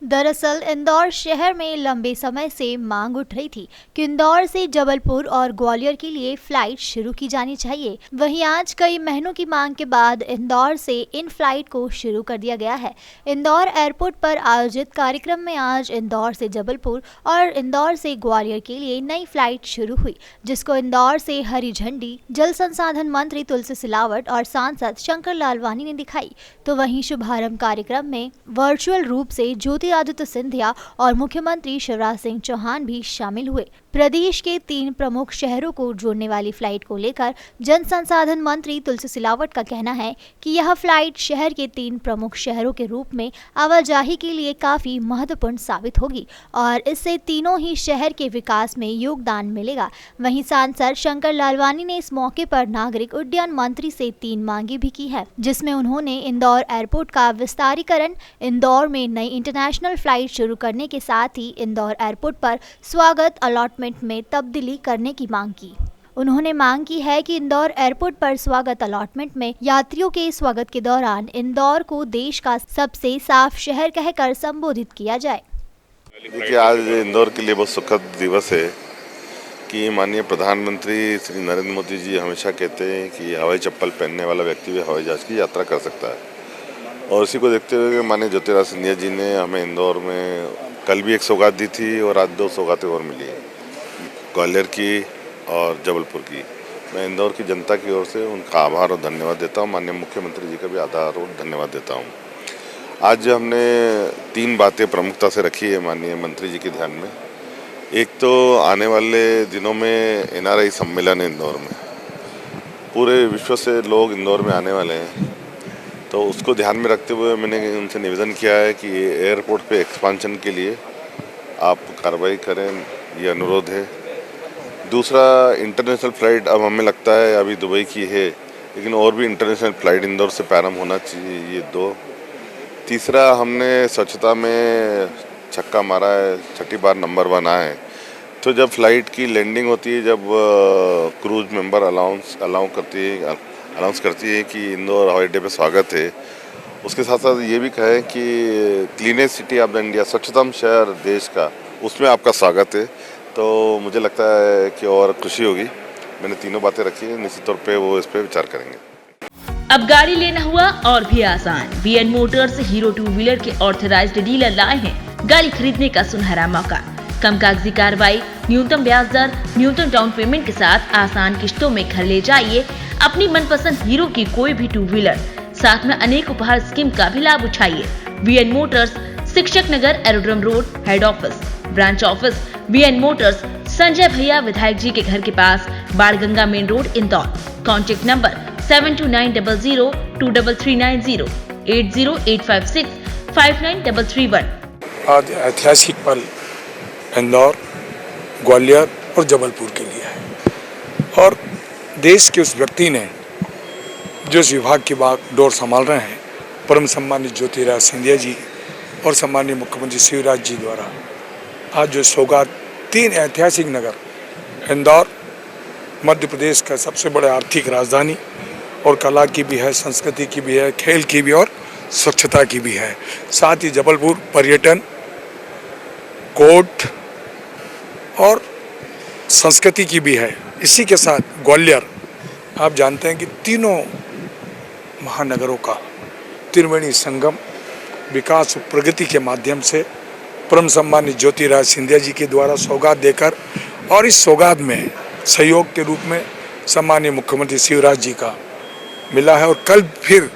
दरअसल इंदौर शहर में लंबे समय से मांग उठ रही थी कि इंदौर से जबलपुर और ग्वालियर के लिए फ्लाइट शुरू की जानी चाहिए। वहीं आज कई महीनों की मांग के बाद इंदौर से इन फ्लाइट को शुरू कर दिया गया है। इंदौर एयरपोर्ट पर आयोजित कार्यक्रम में आज इंदौर से जबलपुर और इंदौर से ग्वालियर के लिए नई फ्लाइट शुरू हुई, जिसको इंदौर से हरी झंडी जल संसाधन मंत्री तुलसी सिलावट और सांसद शंकर लालवानी ने दिखाई। तो वहीं शुभारंभ कार्यक्रम में वर्चुअल रूप से ज्योतिरादित्य सिंधिया और मुख्यमंत्री शिवराज सिंह चौहान भी शामिल हुए। प्रदेश के 3 प्रमुख शहरों को जोड़ने वाली फ्लाइट को लेकर जल संसाधन मंत्री तुलसी सिलावट का कहना है कि यह फ्लाइट शहर के 3 प्रमुख शहरों के रूप में आवाजाही के लिए काफी महत्वपूर्ण साबित होगी और इससे तीनों ही शहर के विकास में योगदान मिलेगा। वहीं सांसद शंकर लालवानी ने इस मौके पर नागरिक उड्डयन मंत्री से 3 मांगे भी की है, जिसमें उन्होंने इंदौर एयरपोर्ट का विस्तारीकरण, इंदौर में नई इंटरनेशनल फ्लाइट शुरू करने के साथ ही इंदौर एयरपोर्ट पर स्वागत अलॉटमेंट में तब्दीली करने की मांग की। उन्होंने मांग की है कि इंदौर एयरपोर्ट पर स्वागत अलॉटमेंट में यात्रियों के स्वागत के दौरान इंदौर को देश का सबसे साफ शहर कहकर संबोधित किया जाए। देखिए, आज इंदौर के लिए बहुत सुखद दिवस है कि माननीय प्रधानमंत्री श्री नरेंद्र मोदी जी हमेशा कहते हैं कि हवाई चप्पल पहनने वाला व्यक्ति भी हवाई जहाज की यात्रा कर सकता है, और इसी को देखते हुए माननीय ज्योतिरादित्य सिंधिया जी ने हमें इंदौर में कल भी एक सौगात दी थी और आज 2 सौगातें और मिली हैं, ग्वालियर की और जबलपुर की। मैं इंदौर की जनता की ओर से उनका आभार और धन्यवाद देता हूं। माननीय मुख्यमंत्री जी का भी आभार और धन्यवाद देता हूं। आज हमने 3 बातें प्रमुखता से रखी है माननीय मंत्री जी के ध्यान में। एक तो आने वाले दिनों में NRI सम्मेलन है इंदौर में, पूरे विश्व से लोग इंदौर में आने वाले हैं, तो उसको ध्यान में रखते हुए मैंने उनसे निवेदन किया है कि एयरपोर्ट पे एक्सपांशन के लिए आप कार्रवाई करें, ये अनुरोध है। दूसरा, इंटरनेशनल फ़्लाइट अब हमें लगता है अभी दुबई की है, लेकिन और भी इंटरनेशनल फ़्लाइट इंदौर से प्रारंभ होना चाहिए, ये 2। तीसरा, हमने स्वच्छता में छक्का मारा है, 6ठी बार नंबर 1 आए हैं। तो जब फ़्लाइट की लैंडिंग होती है, जब क्रूज मेंबर अनाउंस करती है कि इंदौर हवाई अड्डे पे स्वागत है, उसके साथ साथ ये भी कहें कि cleanest city of the India, स्वच्छतम शहर देश का, उसमें आपका स्वागत है। तो मुझे लगता है कि और खुशी होगी। मैंने तीनों बातें रखी है, निश्चित तौर पे वो इस पे विचार करेंगे। अब गाड़ी लेना हुआ और भी आसान। VN मोटर्स हीरो 2 व्हीलर के ऑथराइज्ड डीलर लाए हैं गाड़ी खरीदने का सुनहरा मौका। कम कागजी कार्रवाई, न्यूनतम ब्याज दर, न्यूनतम डाउन पेमेंट के साथ आसान किश्तों में घर ले जाइए अपनी मनपसंद हीरो की कोई भी 2 व्हीलर। साथ में अनेक उपहार स्कीम का भी लाभ उठाइए। VN motors, Shikshak Nagar, aerodrome road, head office. Branch office VN motors, Sanjay भैया विधायक जी के घर के पास, Banganga main road, Indore. Contact number 7290023390, 80856593331। आज ऐतिहासिक पल इंदौर, ग्वालियर और जबलपुर के लिए है, और देश के उस व्यक्ति ने जो इस विभाग की बागडोर संभाल रहे हैं, परम सम्मानित ज्योतिरादित्य सिंधिया जी और सम्मानित मुख्यमंत्री शिवराज जी द्वारा आज जो सौगात 3 ऐतिहासिक नगर, इंदौर मध्य प्रदेश का सबसे बड़ा आर्थिक राजधानी और कला की भी है, संस्कृति की भी है, खेल की भी और स्वच्छता की भी है। साथ ही जबलपुर पर्यटन, कोर्ट और संस्कृति की भी है। इसी के साथ ग्वालियर, आप जानते हैं कि तीनों महानगरों का त्रिवेणी संगम, विकास और प्रगति के माध्यम से परम सम्मानित ज्योतिरादित्य सिंधिया जी के द्वारा सौगात देकर, और इस सौगात में सहयोग के रूप में सम्मानीय मुख्यमंत्री शिवराज जी का मिला है। और कल फिर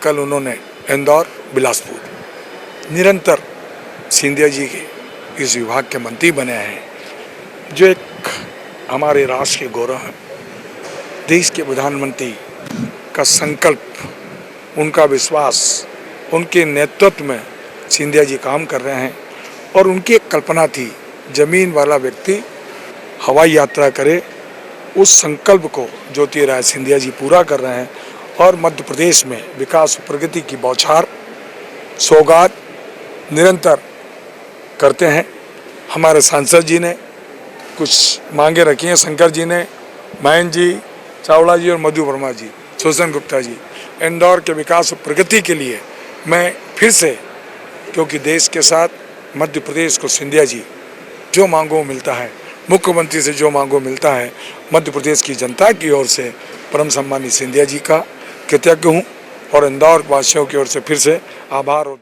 कल उन्होंने इंदौर, बिलासपुर, निरंतर सिंधिया जी के इस विभाग के मंत्री बने हैं, जो एक हमारे राष्ट्र के गौरव हैं। देश के प्रधानमंत्री का संकल्प, उनका विश्वास, उनके नेतृत्व में सिंधिया जी काम कर रहे हैं, और उनकी एक कल्पना थी, जमीन वाला व्यक्ति हवाई यात्रा करे। उस संकल्प को ज्योतिरादित्य सिंधिया जी पूरा कर रहे हैं, और मध्य प्रदेश में विकास और प्रगति की बौछार, सौगात निरंतर करते हैं। हमारे सांसद जी ने कुछ मांगे रखी हैं, शंकर जी ने, मयंक जी, चावड़ा जी और मधु वर्मा जी, सुदर्शन गुप्ता जी। इंदौर के विकास और प्रगति के लिए मैं फिर से क्योंकि देश के साथ मध्य प्रदेश को सिंधिया जी जो मांगों मिलता है, मुख्यमंत्री से जो मांगों मिलता है, मध्य प्रदेश की जनता की ओर से परम सम्मानित सिंधिया जी का कृतज्ञ हूँ और इंदौर वासियों की ओर से फिर से आभार।